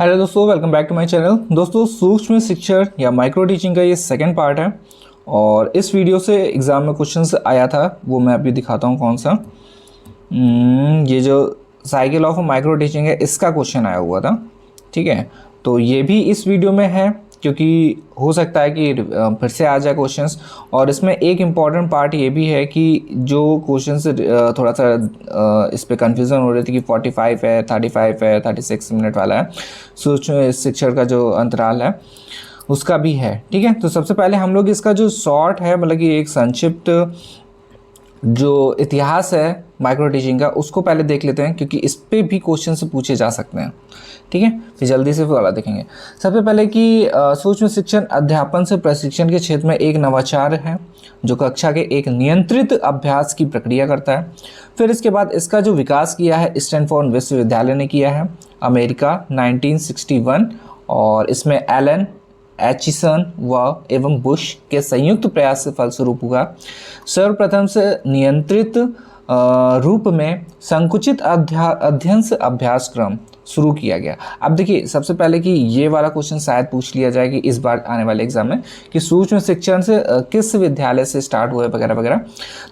Hello दोस्तों, welcome back to my channel. दोस्तों, सूक्ष्म शिक्षण या माइक्रो टीचिंग का ये सेकंड पार्ट है और इस वीडियो से एग्ज़ाम में क्वेश्चंस आया था, वो मैं अभी दिखाता हूँ कौन सा। ये जो साइकिल ऑफ माइक्रो टीचिंग है, इसका क्वेश्चन आया हुआ था। ठीक है, तो ये भी इस वीडियो में है क्योंकि हो सकता है कि फिर से आ जाए क्वेश्चंस। और इसमें एक इम्पॉर्टेंट पार्ट ये भी है कि जो क्वेश्चंस थोड़ा सा इस पे कंफ्यूजन हो रही थी कि 45 है, 35 है, 36 मिनट वाला है, सूक्ष्म शिक्षण का जो अंतराल है उसका भी है। ठीक है, तो सबसे पहले हम लोग इसका जो शॉर्ट है, मतलब कि एक संक्षिप्त जो इतिहास है माइक्रो टीचिंग का, उसको पहले देख लेते हैं क्योंकि इस पे भी क्वेश्चन से पूछे जा सकते हैं। ठीक है, फिर जल्दी से वाला देखेंगे। सबसे पहले कि सूक्ष्म शिक्षण अध्यापन से प्रशिक्षण के क्षेत्र में एक नवाचार है जो कक्षा के एक नियंत्रित अभ्यास की प्रक्रिया करता है। फिर इसके बाद इसका जो विकास किया है स्टैनफोर्ड विश्वविद्यालय ने किया है, अमेरिका, 1961, और इसमें एलन, एचिसन व एवं बुश के संयुक्त प्रयास से फलस्वरूप हुआ। सर्वप्रथम से नियंत्रित रूप में संकुचित अध्ययन से अभ्यासक्रम शुरू किया गया। अब देखिए, सबसे पहले कि ये वाला क्वेश्चन शायद पूछ लिया जाए कि इस बार आने वाले एग्जाम में कि सूक्ष्म शिक्षण से किस विद्यालय से स्टार्ट हुआ है वगैरह वगैरह।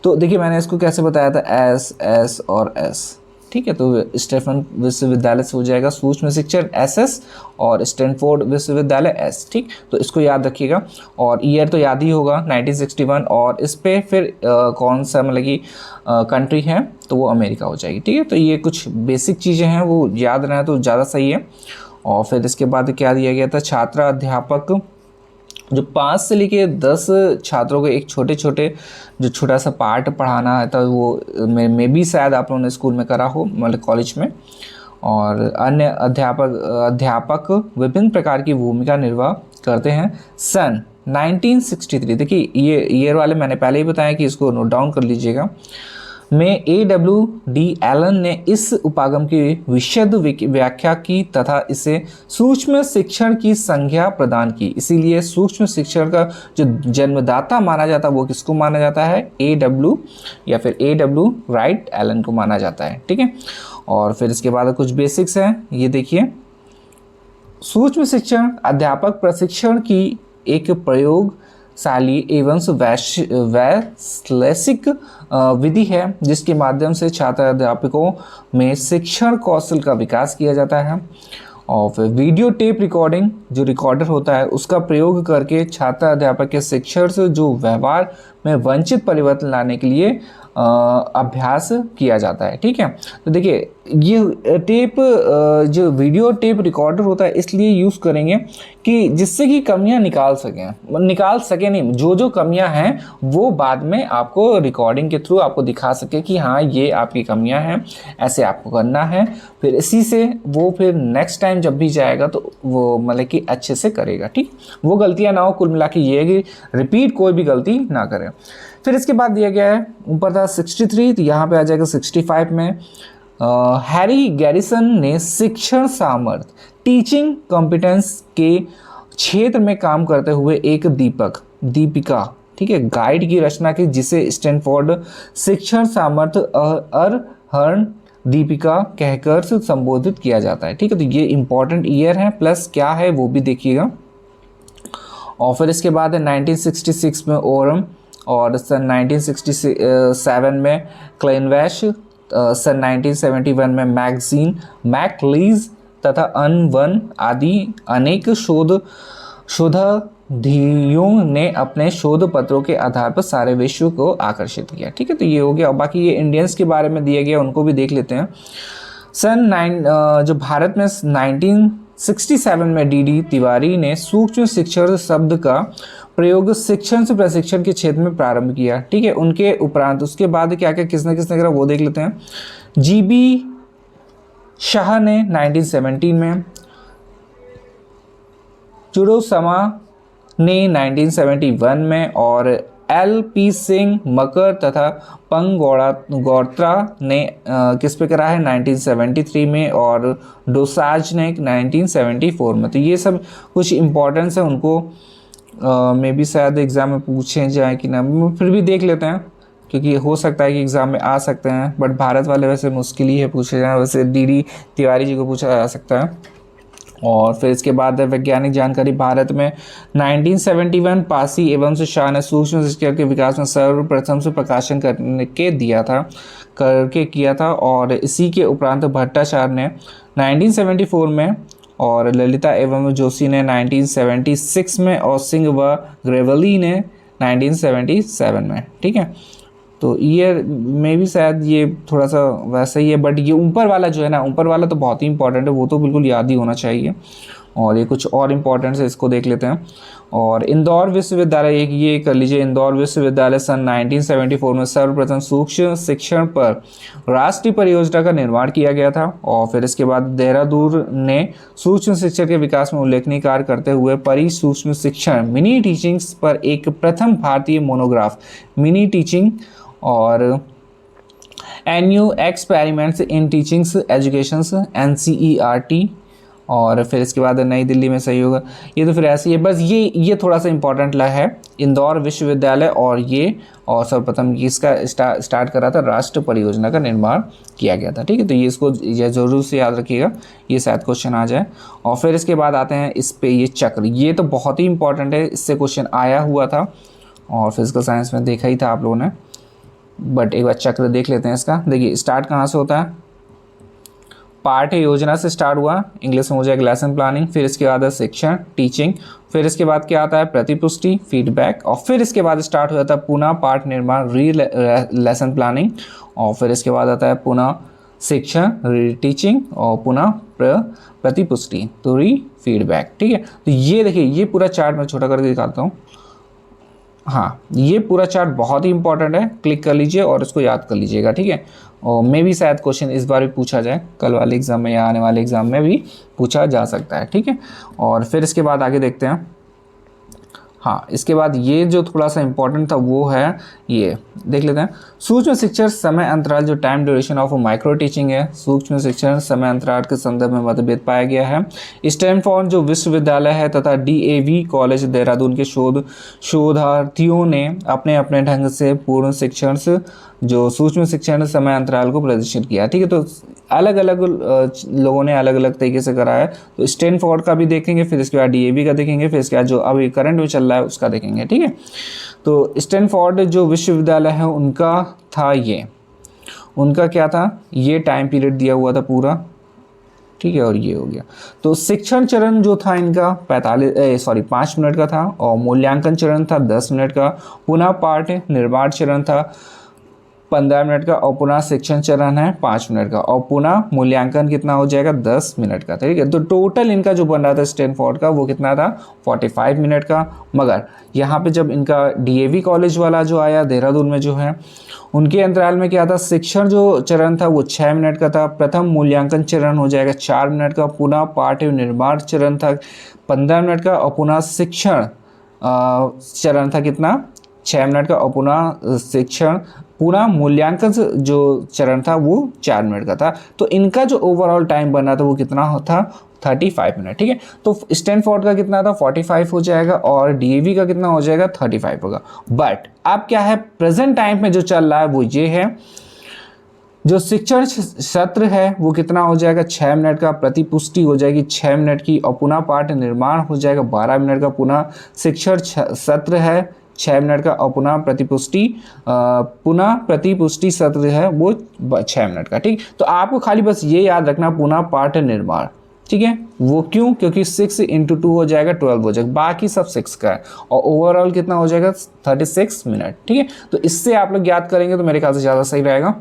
तो देखिए, मैंने इसको कैसे बताया था, एस एस और एस। ठीक है, तो स्टेफन विश्वविद्यालय से हो जाएगा सूक्ष्म शिक्षण एसएस और स्टैनफोर्ड विश्वविद्यालय एस। ठीक, तो इसको याद रखिएगा और ईयर तो याद ही होगा 1961, और इस पे फिर कौन सा मतलब कि कंट्री है, तो वो अमेरिका हो जाएगी। ठीक है, तो ये कुछ बेसिक चीज़ें हैं, वो याद रहें तो ज़्यादा सही है। और फिर इसके बाद क्या दिया गया था, छात्र अध्यापक जो 5 से लेके 10 छात्रों को एक छोटा सा पार्ट पढ़ाना है, तो वो मैं भी शायद आप लोगों ने स्कूल में करा हो, मतलब कॉलेज में। और अन्य अध्यापक विभिन्न प्रकार की भूमिका निर्वाह करते हैं। सन 1963, देखिए ये ईयर वाले मैंने पहले ही बताया कि इसको नोट डाउन कर लीजिएगा, में AWD एलन ने इस उपागम की विशद व्याख्या की तथा इसे सूक्ष्म शिक्षण की संज्ञा प्रदान की। इसीलिए सूक्ष्म शिक्षण का जो जन्मदाता माना जाता है वो किसको माना जाता है, AW या फिर AW राइट एलन को माना जाता है। ठीक है, और फिर इसके बाद कुछ बेसिक्स हैं, ये देखिए। सूक्ष्म शिक्षण अध्यापक प्रशिक्षण की एक प्रयोगशाली एवं वैश्लेषिक विधि है जिसके माध्यम से छात्र अध्यापकों में शिक्षण कौशल का विकास किया जाता है। और फिर वीडियो टेप रिकॉर्डिंग, जो रिकॉर्डर होता है उसका प्रयोग करके छात्र अध्यापक के शिक्षण से जो व्यवहार में वंचित परिवर्तन लाने के लिए अभ्यास किया जाता है। ठीक है, तो देखिए ये टेप जो वीडियो टेप रिकॉर्डर होता है इसलिए यूज़ करेंगे कि जिससे कि कमियां निकाल सकें नहीं, जो कमियां हैं वो बाद में आपको रिकॉर्डिंग के थ्रू आपको दिखा सके कि हाँ ये आपकी कमियां हैं, ऐसे आपको करना है। फिर इसी से वो फिर नेक्स्ट टाइम जब भी जाएगा तो वो मतलब कि अच्छे से करेगा। ठीक, वो गलतियां ना हो, कुल मिला के ये कि रिपीट कोई भी गलती ना करे। फिर इसके बाद दिया गया है, ऊपर था 63, तो यहाँ पे आ जाएगा 65 में। हैरी गैरिसन ने शिक्षण सामर्थ्य टीचिंग कॉम्पिटेंस के क्षेत्र में काम करते हुए एक दीपिका ठीक है गाइड की रचना की, जिसे स्टैनफोर्ड शिक्षण सामर्थ्य अरहरण दीपिका कहकर संबोधित किया जाता है। ठीक है, तो ये इंपॉर्टेंट ईयर है, प्लस क्या है वो भी देखिएगा। और फिर इसके बाद है 1966 में ओरम, और सन 1967 में क्लेनवैश, सन 1971 में मैगजीन मैकलीज तथा अनवन आदि अनेक शोधार्थियों ने अपने शोध पत्रों के आधार पर सारे विश्व को आकर्षित किया। ठीक है, तो ये हो गया। और बाकी ये इंडियंस के बारे में दिया गया, उनको भी देख लेते हैं। जो भारत में 1967 में DD तिवारी ने सूक्ष्म शिक्षण शब्द का प्रयोग शिक्षण से प्रशिक्षण के क्षेत्र में प्रारंभ किया। ठीक है, उनके उपरांत उसके बाद क्या क्या किसने करा वो देख लेते हैं। GB शाह ने 1917 में, चुडोसमा ने 1971 में, और LP सिंह, मकर तथा पंगोत्रा ने किस पे करा है 1973 में, और डोसाज ने 1974 में। तो ये सब कुछ इम्पोर्टेंस है, उनको मे भी शायद एग्ज़ाम में पूछे जाए कि ना, फिर भी देख लेते हैं क्योंकि हो सकता है कि एग्ज़ाम में आ सकते हैं, बट भारत वाले वैसे मुश्किल ही है पूछे जाए, वैसे DD तिवारी जी को पूछा जा सकता है। और फिर इसके बाद है वैज्ञानिक जानकारी। भारत में 1971 पासी एवं से शाह ने सूक्ष्म शिक्षा के विकास में सर्वप्रथम से प्रकाशन करके किया था। और इसी के उपरांत भट्टाचार्य ने 1974 में और ललिता एवं जोशी ने 1976 में और सिंह व ग्रेवली ने 1977 में। ठीक है, तो ईयर में भी शायद ये थोड़ा सा वैसा ही है, बट ये ऊपर वाला जो है ना, ऊपर वाला तो बहुत ही इंपॉर्टेंट है, वो तो बिल्कुल याद ही होना चाहिए। और ये कुछ और इम्पोर्टेंट है, इसको देख लेते हैं। और इंदौर विश्वविद्यालय, एक ये कर लीजिए, इंदौर विश्वविद्यालय सन 1974 में सर्वप्रथम सूक्ष्म शिक्षण पर राष्ट्रीय परियोजना का निर्माण किया गया था। और फिर इसके बाद देहरादून ने सूक्ष्म शिक्षण के विकास में उल्लेखनीय कार्य करते हुए परि सूक्ष्म शिक्षण मिनी टीचिंग्स पर एक प्रथम भारतीय मोनोग्राफ मिनी टीचिंग और NU experiments in teachings educations NCERT। और फिर इसके बाद नई दिल्ली में सही होगा, ये तो फिर ऐसे ही है, बस ये थोड़ा सा इंपॉर्टेंट है इंदौर विश्वविद्यालय। और ये और सर्वप्रथम इसका स्टार्ट करा था, राष्ट्र परियोजना का निर्माण किया गया था। ठीक है, तो ये इसको ये ज़रूर से याद रखिएगा, ये शायद क्वेश्चन आ जाए। और फिर इसके बाद आते हैं इस पे, ये चक्र, ये तो बहुत ही इंपॉर्टेंट है, इससे क्वेश्चन आया हुआ था और फिजिकल साइंस में देखा ही था आप लोगों ने, बट एक बार चक्र देख लेते हैं इसका। देखिए स्टार्ट कहाँ से होता है, पाठ योजना से स्टार्ट हुआ, इंग्लिश में हो जाएगा लेसन प्लानिंग। फिर इसके बाद है शिक्षण टीचिंग। फिर इसके बाद क्या आता है, प्रतिपुष्टि फीडबैक। और फिर इसके बाद स्टार्ट हो जाता है पुनः पाठ निर्माण री लेसन प्लानिंग। और फिर इसके बाद आता है पुनः शिक्षण री टीचिंग और पुनः प्रतिपुष्टि तो री फीडबैक। ठीक है, तो ये देखिए ये पूरा चार्ट मैं छोटा करके दिखाता हूँ। हाँ, ये पूरा चार्ट बहुत ही इंपॉर्टेंट है, क्लिक कर लीजिए और इसको याद कर लीजिएगा। ठीक है, और मे भी शायद क्वेश्चन इस बार भी पूछा जाए, कल वाले एग्जाम में या आने वाले एग्जाम में भी पूछा जा सकता है। ठीक है, और फिर इसके बाद आगे देखते हैं। हाँ, इसके बाद ये जो थोड़ा सा इंपॉर्टेंट था वो है, ये देख लेते हैं। सूक्ष्म शिक्षण समय अंतराल, जो time duration of micro teaching है, सूक्ष्म शिक्षण समय अंतराल के संदर्भ में मतभेद पाया गया है। स्टैनफोर्ड जो विश्वविद्यालय है तथा DAV कॉलेज देहरादून के शोधार्थियों ने अपने अपने ढंग से पूर्ण शिक्षण जो सूक्ष्म शिक्षण समय अंतराल को प्रदर्शित किया। ठीक है, तो अलग अलग लोगों ने अलग अलग तरीके से करा है। तो स्टैनफोर्ड का भी देखेंगे, फिर इसके बाद DAV का देखेंगे, फिर इसके बाद जो अभी करंट में चल रहा है उसका देखेंगे। ठीक है, तो स्टैनफोर्ड जो विश्वविद्यालय है उनका था ये, उनका क्या था, ये टाइम पीरियड दिया हुआ था पूरा। ठीक है, और ये हो गया। तो शिक्षण चरण जो था इनका 5 मिनट का था, और मूल्यांकन चरण था 10 मिनट का, पुनः पाठ निर्माण चरण था 15 मिनट का, और पुनः शिक्षण चरण है 5 मिनट का, और पुनः मूल्यांकन कितना हो जाएगा 10 मिनट का। ठीक है, तो टोटल इनका जो बन रहा था स्टैनफोर्ड का वो कितना था 45 मिनट का। मगर यहाँ पे जब इनका DAV कॉलेज वाला जो आया देहरादून में जो है, उनके अंतराल में क्या था, शिक्षण जो चरण था वो 6 मिनट का था, प्रथम मूल्यांकन चरण हो जाएगा 4 मिनट का, पुनः पाठ निर्माण चरण था 15 मिनट का, और पुनः शिक्षण चरण था कितना 6 मिनट का, और पुनः शिक्षण पूरा मूल्यांकन जो चरण था वो 4 मिनट का था। तो इनका जो ओवरऑल टाइम बना था वो कितना था 35 मिनट। ठीक है, तो स्टैनफोर्ड का कितना था 45 हो जाएगा, और DAV का कितना हो जाएगा 35 होगा। बट अब क्या है, प्रेजेंट टाइम में जो चल रहा है वो ये है, जो शिक्षण सत्र है वो कितना हो जाएगा 6 मिनट का, प्रतिपुष्टि हो जाएगी 6 मिनट की, और पुनः पाठ निर्माण हो जाएगा 12 मिनट का, पुनः शिक्षण सत्र है 6 मिनट का, और पुनः प्रतिपुष्टि सत्र है वो 6 मिनट का। ठीक, तो आपको खाली बस ये याद रखना पुनः पाठ निर्माण। ठीक है, वो क्यों, क्योंकि 6 × 2 हो जाएगा 12 हो जाएगा, बाकी सब 6 का है, और ओवरऑल कितना हो जाएगा 36 मिनट। ठीक है, तो इससे आप लोग याद करेंगे तो मेरे ख्याल से ज़्यादा सही रहेगा।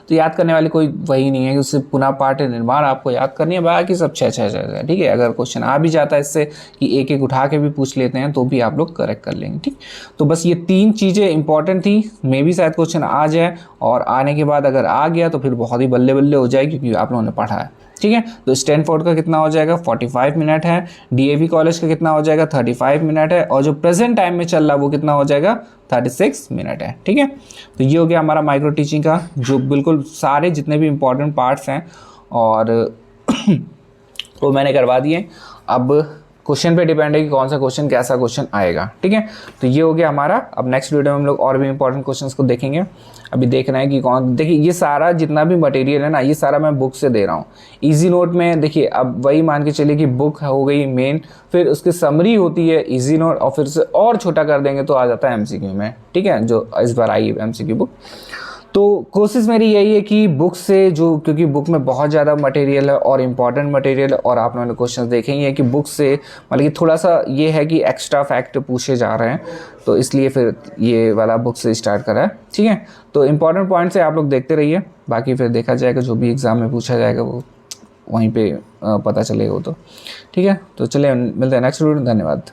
तो याद करने वाली कोई वही नहीं है कि उससे पुनः पाठ निर्माण आपको याद करनी है, बाकी सब 6 ठीक है। अगर क्वेश्चन आ भी जाता है इससे कि एक एक उठा के भी पूछ लेते हैं तो भी आप लोग करेक्ट कर लेंगे। ठीक, तो बस ये 3 चीज़ें इंपॉर्टेंट थी, मे भी शायद क्वेश्चन आ जाए, और आने के बाद अगर आ गया तो फिर बहुत ही बल्ले बल्ले हो जाए क्योंकि आप लोगों ने पढ़ा है। ठीक है, तो स्टैनफोर्ड का कितना हो जाएगा 45 मिनट है, DAV कॉलेज का कितना हो जाएगा 35 मिनट है, और जो प्रेजेंट टाइम में चल रहा है वो कितना हो जाएगा 36 मिनट है। ठीक है, तो ये हो गया हमारा माइक्रो टीचिंग का, जो बिल्कुल सारे जितने भी इंपॉर्टेंट पार्ट्स हैं और वो मैंने करवा दिए। अब क्वेश्चन पे डिपेंड है कि कौन सा क्वेश्चन कैसा क्वेश्चन आएगा, ठीक है। तो ये हो गया हमारा। अब नेक्स्ट वीडियो में हम लोग और भी इंपॉर्टेंट क्वेश्चंस को देखेंगे। अभी देखना है कि कौन, देखिए ये सारा जितना भी मटेरियल है ना, ये सारा मैं बुक से दे रहा हूँ। इजी नोट में देखिए, अब वही मान के चलिए कि बुक हो गई मेन, फिर उसकी समरी होती है इजी नोट, और फिर से और छोटा कर देंगे तो आ जाता है एमसीक्यू में, ठीक है, जो इस बार आई है एमसीक्यू बुक। तो कोशिश मेरी यही है कि बुक से जो, क्योंकि बुक में बहुत ज़्यादा मटेरियल है और इम्पॉर्टेंट मटेरियल है, और आप लोगों ने क्वेश्चन देखे ही है कि बुक से मतलब कि थोड़ा सा ये है कि एक्स्ट्रा फैक्ट पूछे जा रहे हैं, तो इसलिए फिर ये वाला बुक से स्टार्ट करा है, ठीक है। तो इम्पॉर्टेंट पॉइंट से आप लोग देखते रहिए, बाकी फिर देखा जाएगा जो भी एग्ज़ाम में पूछा जाएगा वो वहीं पर पता चलेगा वो तो, ठीक है। तो चलिए मिलते हैं नेक्स्ट वीडियो, धन्यवाद।